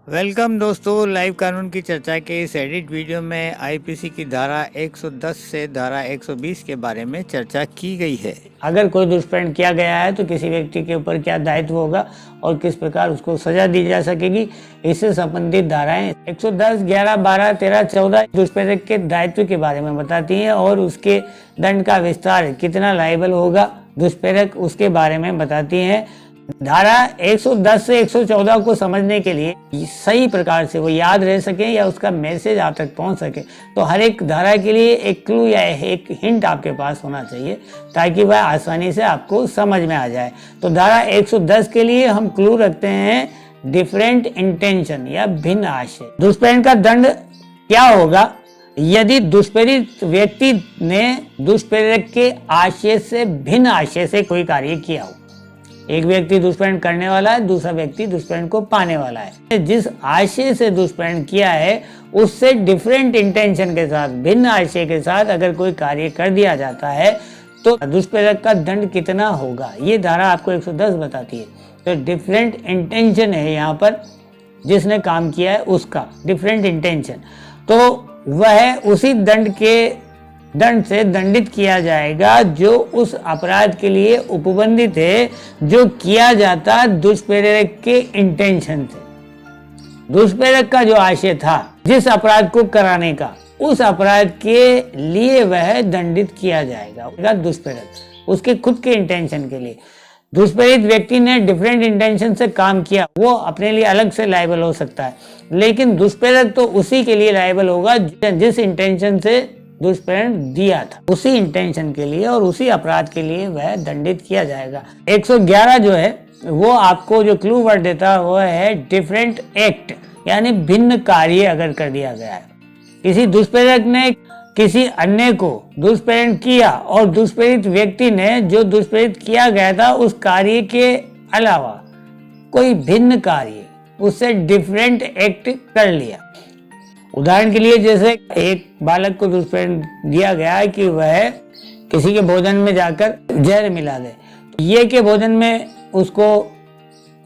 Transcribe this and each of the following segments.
Welcome दोस्तों, live कानून की चर्चा के इस एडिट वीडियो में आईपीसी की धारा 110 से धारा 120 के बारे में चर्चा की गई है। अगर कोई दुष्कर्म किया गया है तो किसी व्यक्ति के ऊपर क्या दायित्व होगा और किस प्रकार उसको सजा दी जा सकेगी, इससे संबंधित धाराएं 110, 11, 12, 13, 14 दुष्कर्म के दायित्व के बारे में बताती हैं और उसके दंड का विस्तार कितना लायबल होगा दुष्प्रेरक उसके बारे में बताती हैं। धारा 110 से 114 को समझने के लिए सही प्रकार से वो याद रह सके या उसका मैसेज आप तक पहुंच सके तो हर एक धारा के लिए एक क्लू या एक हिंट आपके पास होना चाहिए ताकि वह आसानी से आपको समझ में आ जाए। तो धारा 110 के लिए हम क्लू रखते हैं डिफरेंट इंटेंशन या भिन्न आशय। दुष्कर्म का दंड क्या होगा यदि दुष्प्रेरित व्यक्ति ने दुष्प्रेरक के आशय से भिन्न आशय से कोई कार्य किया हो। एक व्यक्ति दुष्कर्म करने वाला है, दूसरा व्यक्ति दुष्कर्म को पाने वाला है। जिस आशय से दुष्कर्म किया है उससे डिफरेंट इंटेंशन के साथ, भिन्न आशय के साथ अगर कोई कार्य कर दिया जाता है तो दुष्प्रेरक का दंड कितना होगा, ये धारा आपको 110 बताती है। तो डिफरेंट इंटेंशन है यहाँ पर, जिसने काम किया है उसका डिफरेंट इंटेंशन, तो वह उसी दंड से दंडित किया जाएगा जो उस अपराध के लिए उपबंधित है जो किया जाता दुष्प्रेरक के इंटेंशन से। दुष्प्रेरक का जो आशय था जिस अपराध को कराने का, उस अपराध के लिए वह दंडित किया जाएगा दुष्प्रेरक उसके खुद के इंटेंशन के लिए। दुष्प्रेरित व्यक्ति ने डिफरेंट इंटेंशन से काम किया, वो अपने लिए अलग से लायबल हो सकता है, लेकिन दुष्प्रेरक तो उसी के लिए लायबल होगा जिस इंटेंशन से दुष्कर्म दिया था, उसी इंटेंशन के लिए और उसी अपराध के लिए वह दंडित किया जाएगा। 111 जो है वो आपको जो क्लू वर्ड देता है वो है डिफरेंट एक्ट, यानी भिन्न कार्य अगर कर दिया गया है। किसी दुष्प्रेरक ने किसी अन्य को दुष्प्रेरण किया और दुष्प्रेरित व्यक्ति ने जो दुष्प्रेरित किया गया था उस कार्य के अलावा कोई भिन्न कार्य, उससे डिफरेंट एक्ट कर लिया। उदाहरण के लिए जैसे एक बालक को दुष्प्रेरण दिया गया है कि वह किसी के भोजन में जाकर जहर मिला दे। ये के भोजन में उसको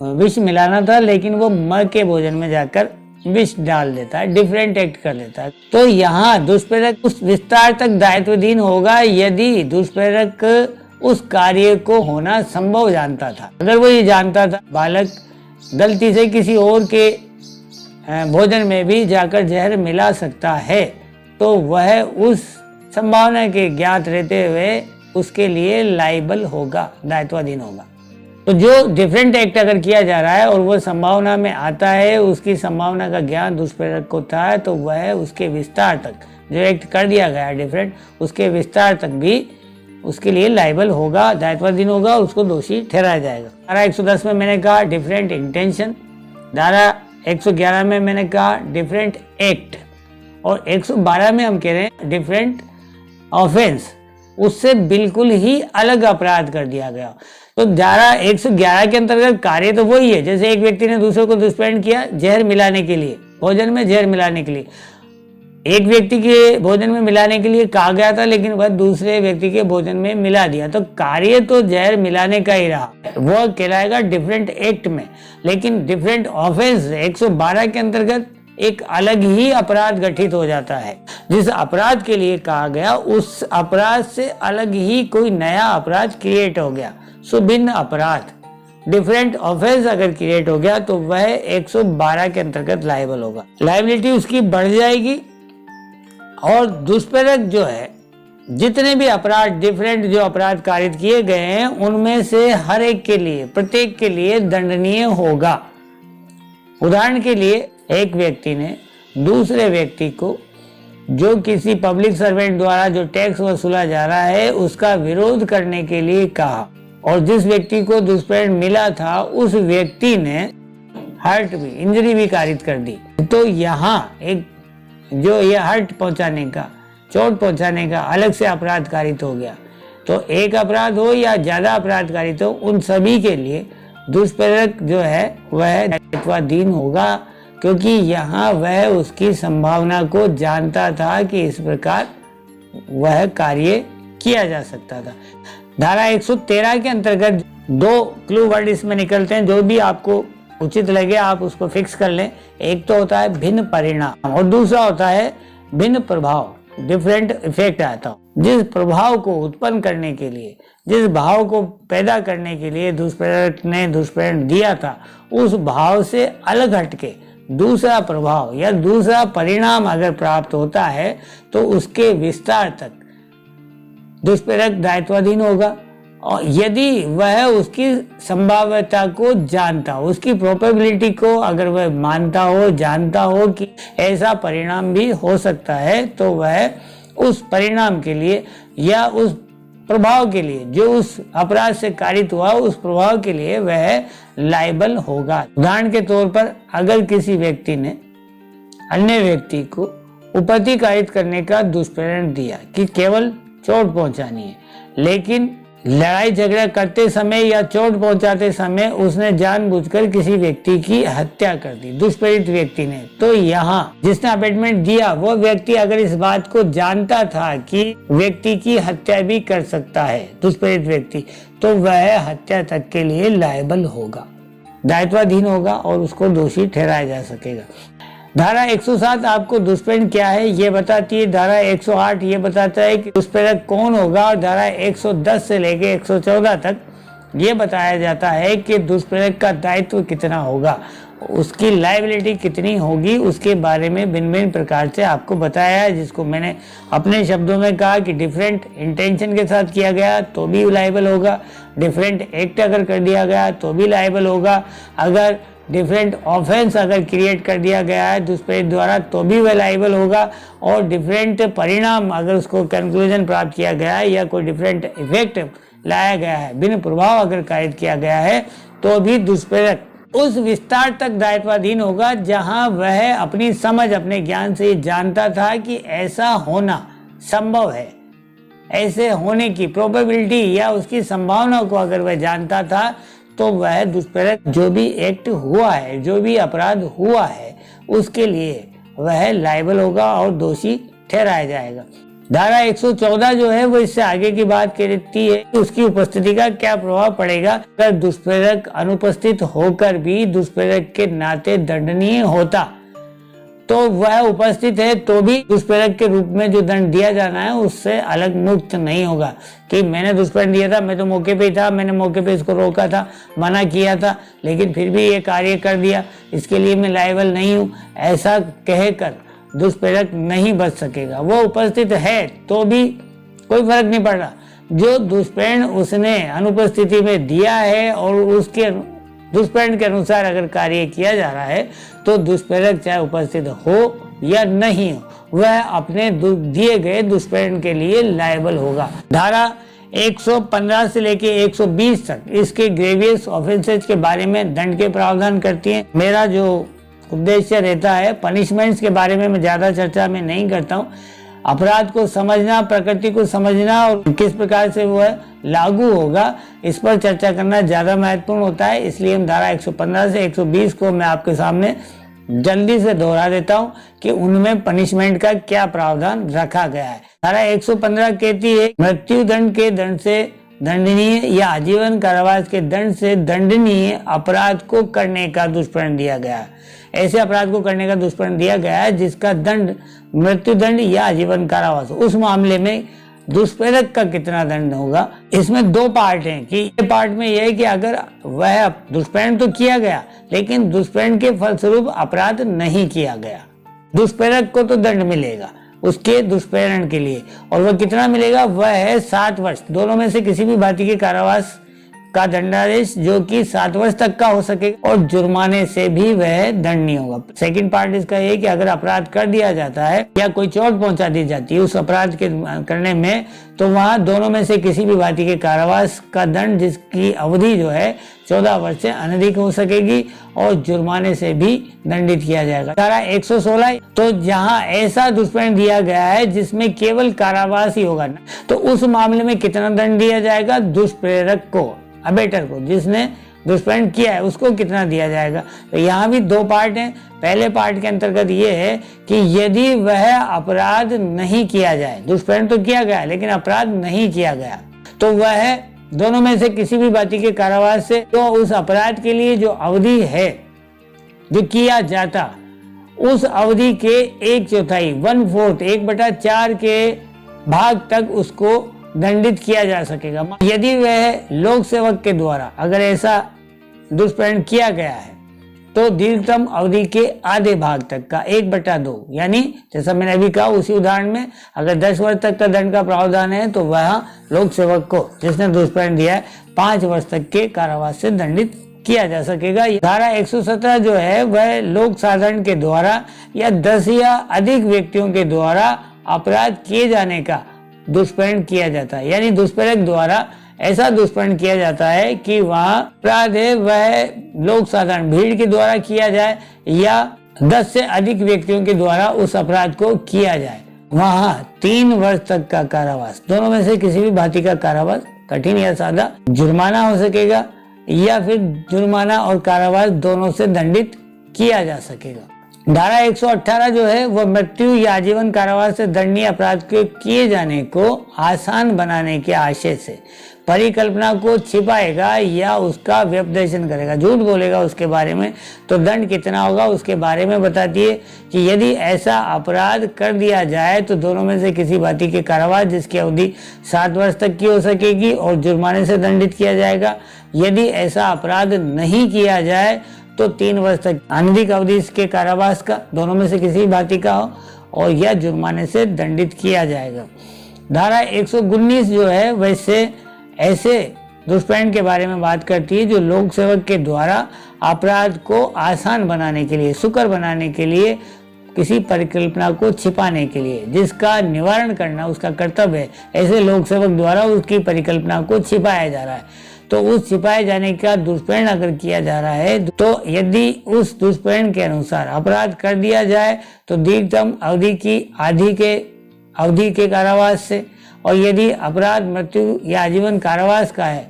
विष मिलाना था लेकिन वो म के भोजन में जाकर विष डाल देता है, डिफरेंट एक्ट कर लेता है। तो यहाँ दुष्प्रेरक उस विस्तार तक दायित्वधीन होगा यदि दुष्प्रेरक उस कार्य को होना संभव जानता था। अगर वो ये जानता था बालक गलती से किसी और के भोजन में भी जाकर जहर मिला सकता है तो वह उस संभावना के ज्ञात रहते हुए उसके लिए लायबल होगा, दायित्वाधीन होगा। तो जो डिफरेंट एक्ट अगर किया जा रहा है और वो संभावना में आता है, उसकी संभावना का ज्ञान दुष्प्रेरक को था, तो वह उसके विस्तार तक जो एक्ट कर दिया गया डिफरेंट, उसके विस्तार तक भी उसके लिए लायबल होगा, दायित्वाधीन होगा, उसको दोषी ठहराया जाएगा। धारा 110 में मैंने कहा डिफरेंट इंटेंशन, धारा 111 में मैंने कहा डिफरेंट एक्ट और 112 में हम कह रहे हैं डिफरेंट ऑफेंस, उससे बिल्कुल ही अलग अपराध कर दिया गया। तो धारा 111 के अंतर्गत कार्य तो वही है, जैसे एक व्यक्ति ने दूसरे को दुष्कर्म किया जहर मिलाने के लिए, भोजन में जहर मिलाने के लिए। एक व्यक्ति के भोजन में मिलाने के लिए कहा गया था लेकिन वह दूसरे व्यक्ति के भोजन में मिला दिया, तो कार्य तो जहर मिलाने का ही रहा, वह कहलाएगा डिफरेंट एक्ट में। लेकिन डिफरेंट ऑफेंस 112 के अंतर्गत एक अलग ही अपराध गठित हो जाता है। जिस अपराध के लिए कहा गया उस अपराध से अलग ही कोई नया अपराध क्रिएट हो गया, सुभिन्न अपराध, डिफरेंट ऑफेंस अगर क्रिएट हो गया तो वह 112 के अंतर्गत लायबल होगा। लायबिलिटी उसकी बढ़ जाएगी और दुष्प्रेरक जो है जितने भी अपराध डिफरेंट जो अपराध कारित किए गए हैं उनमें से हर एक के लिए, प्रत्येक के लिए दंडनीय होगा। उदाहरण के लिए एक व्यक्ति ने दूसरे व्यक्ति को जो किसी पब्लिक सर्वेंट द्वारा जो टैक्स वसूला जा रहा है उसका विरोध करने के लिए कहा और जिस व्यक्ति को दुष्प्रेरण मिला था उस व्यक्ति ने हर्ट भी, इंजरी भी कारित कर दी। तो यहाँ एक जो ये हर्ट पहुंचाने का, चोट पहुंचाने का अलग से अपराध कारित हो गया। तो एक अपराध हो या ज्यादा अपराध कारित हो, उन सभी के लिए दुष्प्रेरक जो है वह दायित्वाधीन होगा, क्योंकि यहाँ वह उसकी संभावना को जानता था कि इस प्रकार वह कार्य किया जा सकता था। धारा 113 के अंतर्गत दो क्लू वर्ड इसमें निकलते हैं, जो भी आपको उचित लगे आप उसको फिक्स कर लें। एक तो होता है भिन्न परिणाम और दूसरा होता है भिन्न प्रभाव, डिफरेंट इफेक्ट आता हो। जिस प्रभाव को उत्पन्न करने के लिए, जिस भाव को पैदा करने के लिए दुष्प्रेरक ने दुष्प्रेरण दिया था, उस भाव से अलग हटके दूसरा प्रभाव या दूसरा परिणाम अगर प्राप्त होता है तो उसके विस्तार तक दुष्प्रेरक दायित्वाधीन होगा। और यदि वह उसकी संभाव्यता को जानता हो, उसकी प्रोबेबिलिटी को अगर वह मानता हो, जानता हो कि ऐसा परिणाम भी हो सकता है, तो वह उस परिणाम के लिए या उस प्रभाव के लिए जो उस अपराध से कारित हुआ, उस प्रभाव के लिए वह लायबल होगा। उदाहरण के तौर पर अगर किसी व्यक्ति ने अन्य व्यक्ति को उपपत्ति कारित करने का दुष्प्रेरण दिया कि केवल चोट पहुंचानी है, लेकिन लड़ाई झगड़ा करते समय या चोट पहुंचाते समय उसने जानबूझकर किसी व्यक्ति की हत्या कर दी, दुष्प्रेरित व्यक्ति ने, तो यहाँ जिसने अपॉइंटमेंट दिया वो व्यक्ति अगर इस बात को जानता था कि व्यक्ति की हत्या भी कर सकता है दुष्प्रेरित व्यक्ति, तो वह हत्या तक के लिए लायबल होगा, दायित्वाधीन होगा और उसको दोषी ठहराया जा सकेगा। धारा 107 आपको दुष्प्रेरण क्या है ये बताती है। धारा 108 ये बताता है कि दुष्प्रेरक कौन होगा और धारा 110 से लेके 114 तक ये बताया जाता है कि दुष्प्रेरक का दायित्व कितना होगा, उसकी लायबिलिटी कितनी होगी, उसके बारे में भिन्न भिन्न प्रकार से आपको बताया है, जिसको मैंने अपने शब्दों में कहा कि डिफरेंट इंटेंशन के साथ किया गया तो भी लायबल होगा, डिफरेंट एक्ट अगर कर दिया गया तो भी लायबल होगा, अगर डिफरेंट ऑफेंस अगर क्रिएट कर दिया गया है दुष्प्रेरित द्वारा तो भी वह लायबल होगा, और डिफरेंट परिणाम अगर उसको कंक्लूजन प्राप्त किया गया है या कोई डिफरेंट इफेक्ट लाया गया है, भिन्न प्रभाव अगर कारित किया गया है, तो भी दुष्प्रेरक उस विस्तार तक दायित्वाधीन होगा जहां वह अपनी समझ, अपने ज्ञान से जानता था कि ऐसा होना संभव है, ऐसे होने की प्रोबेबिलिटी या उसकी संभावना को अगर वह जानता था, तो वह दुष्प्रेरक जो भी एक्ट हुआ है, जो भी अपराध हुआ है, उसके लिए वह लायबल होगा और दोषी ठहराया जाएगा। धारा 114 जो है वो इससे आगे की बात कहती है कि उसकी उपस्थिति का क्या प्रभाव पड़ेगा। अगर दुष्प्रेरक अनुपस्थित होकर भी दुष्प्रेरक के नाते दंडनीय होता, तो वह उपस्थित है तो भी दुष्प्रेरक के रूप में जो दंड दिया जाना है उससे अलग मुक्त नहीं होगा कि मैंने दुष्प्रेरण दिया था, मैं तो मौके पे ही था, मैंने मौके पे इसको रोका था, मना किया था, लेकिन फिर भी ये कार्य कर दिया, इसके लिए मैं लायबल नहीं हूँ, ऐसा कहकर दुष्प्रेरक नहीं बच सकेगा। वो उपस्थित है तो भी कोई फर्क नहीं पड़ रहा, जो दुष्प्रेरण उसने अनुपस्थिति में दिया है और उसके दुष्प्रेरण के अनुसार अगर कार्य किया जा रहा है, तो दुष्प्रेरक चाहे उपस्थित हो या नहीं हो, वह अपने दिए गए दुष्प्रेरण के लिए लायबल होगा। धारा 115 से लेके 120 तक इसके ग्रेवियस ऑफेंसेज के बारे में दंड के प्रावधान करती है। मेरा जो उद्देश्य रहता है पनिशमेंट्स के बारे में मैं ज्यादा चर्चा में नहीं करता हूँ। अपराध को समझना, प्रकृति को समझना और किस प्रकार से वो लागू होगा, इस पर चर्चा करना ज्यादा महत्वपूर्ण होता है। इसलिए हम धारा 115 से 120 को मैं आपके सामने जल्दी से दोहरा देता हूं कि उनमें पनिशमेंट का क्या प्रावधान रखा गया है। धारा 115 कहती है मृत्यु दंड के दंड से दंडनीय या आजीवन कारावास के दंड से दंडनीय अपराध को करने का दुष्प्रेरण दिया गया है। ऐसे अपराध को करने का दुष्प्रेरण दिया गया है जिसका दंड मृत्यु दंड या आजीवन कारावास, उस मामले में दुष्प्रेरक का कितना दंड होगा। इसमें दो पार्ट हैं कि ये पार्ट में यह है कि अगर वह दुष्प्रेरण तो किया गया लेकिन दुष्प्रेरण के फलस्वरूप अपराध नहीं किया गया, दुष्प्रेरक को तो दंड मिलेगा उसके दुष्प्रेरण के लिए, और वह कितना मिलेगा, वह है 7 वर्ष, दोनों में से किसी भी भांति के कारावास का दंडादेश जो कि 7 वर्ष तक का हो सकेगा और जुर्माने से भी वह दंड नहीं होगा। सेकंड पार्ट इसका ये कि अगर अपराध कर दिया जाता है या कोई चोट पहुंचा दी जाती है उस अपराध के करने में, तो वहां दोनों में से किसी भी भांति के कारावास का दंड जिसकी अवधि जो है 14 वर्ष से अनधिक हो सकेगी और जुर्माने से भी दंडित किया जाएगा। धारा 116 तो जहां ऐसा दुष्प्रेरण दिया गया है जिसमें केवल कारावास ही होगा, तो उस मामले में कितना दंड दिया जाएगा, दुष्प्रेरक को, अबेटर को, जिसने दुष्प्रेरण किया है उसको कितना दिया जाएगा। तो यहाँ भी दो पार्ट हैं। पहले पार्ट के अंतर्गत ये है कि यदि वह अपराध नहीं किया जाए, दुष्प्रेरण तो किया गया लेकिन अपराध नहीं किया गया, तो वह दोनों में से किसी भी भांति के कारावास से, तो उस अपराध के लिए जो अवधि है जो किया जाता उस अवधि के 1/4 1/4 1/4 के भाग तक उसको दंडित किया जा सकेगा। यदि वह लोक सेवक के द्वारा अगर ऐसा दुष्प्रेरण किया गया है तो दीर्घतम अवधि के आधे भाग तक का 1/2 यानी जैसा मैंने अभी कहा उसी उदाहरण में अगर 10 वर्ष तक का दंड का प्रावधान है तो वह लोक सेवक को जिसने दुष्प्रेरण दिया है 5 वर्ष तक के कारावास से दंडित किया जा सकेगा। धारा 117 जो है वह लोक साधारण के द्वारा या 10 या अधिक व्यक्तियों के द्वारा अपराध किए जाने का दुष्प्रेरण किया जाता है, यानी दुष्प्रेरक द्वारा ऐसा दुष्प्रेरण किया जाता है कि वहाँ अपराध है वह लोक साधारण भीड़ के द्वारा किया जाए या 10 से अधिक व्यक्तियों के द्वारा उस अपराध को किया जाए, वहाँ 3 वर्ष तक का कारावास, दोनों में से किसी भी भांति का कारावास, कठिन या सादा, जुर्माना हो सकेगा या फिर जुर्माना और कारावास दोनों से दंडित किया जा सकेगा। धारा 118 जो है वह मृत्यु या आजीवन कारावास से दंडनीय अपराध के किए जाने को आसान बनाने के आशय से परिकल्पना को छिपाएगा या उसका व्यपदेशन करेगा, झूठ बोलेगा उसके बारे में, तो दंड कितना होगा उसके बारे में बताती है कि यदि ऐसा अपराध कर दिया जाए तो दोनों में से किसी भांति के कारावास जिसकी अवधि 7 वर्ष तक की हो सकेगी और जुर्माने से दंडित किया जाएगा। यदि ऐसा अपराध नहीं किया जाए तो 3 वर्ष तक अनधिक अवधि के कारावास का, दोनों में से किसी भांति का हो, और यह जुर्माने से दंडित किया जाएगा। धारा 119 जो है वैसे ऐसे दुष्प्रेरण के बारे में बात करती है जो लोक सेवक के द्वारा अपराध को आसान बनाने के लिए, सुकर बनाने के लिए, किसी परिकल्पना को छिपाने के लिए, जिसका निवारण करना उसका कर्तव्य है, ऐसे लोक सेवक द्वारा उसकी परिकल्पना को छिपाया जा रहा है। तो उस छिपाए जाने का दुष्प्रेरण अगर किया जा रहा है तो यदि उस दुष्प्रेरण के अनुसार अपराध कर दिया जाए तो दीर्घतम अवधि की अवधि के कारावास से, और यदि अपराध मृत्यु या आजीवन कारावास का है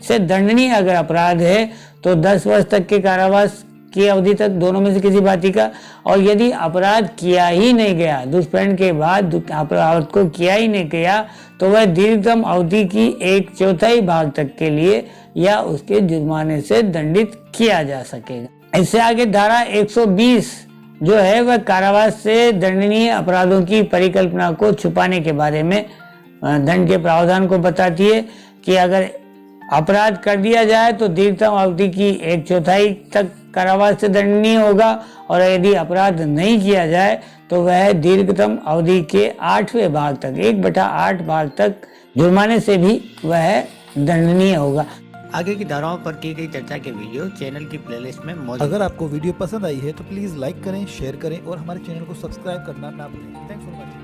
से दंडनीय अगर अपराध है तो 10 वर्ष तक के कारावास की अवधि तक, दोनों में से किसी भांति का, और यदि अपराध किया ही नहीं गया, दुष्प्रेरण के बाद अपराध को किया ही नहीं गया तो वह दीर्घतम अवधि की 1/4 भाग तक के लिए या उसके जुर्माने से दंडित किया जा सकेगा। इससे आगे धारा 120 जो है वह कारावास से दंडनीय अपराधों की परिकल्पना को छुपाने के बारे में दंड के प्रावधान को बताती है कि अगर अपराध कर दिया जाए तो दीर्घतम अवधि की 1/4 तक कारावास से दंडनीय होगा, और यदि अपराध नहीं किया जाए तो वह दीर्घतम अवधि के 8वें भाग तक 1/8 भाग तक जुर्माने से भी वह दंडनीय होगा। आगे की धाराओं पर की गई चर्चा के वीडियो चैनल की प्लेलिस्ट में मौजूद। अगर आपको वीडियो पसंद आई है तो प्लीज़ लाइक करें, शेयर करें और हमारे चैनल को सब्सक्राइब करना ना भूलें। Thanks for watching.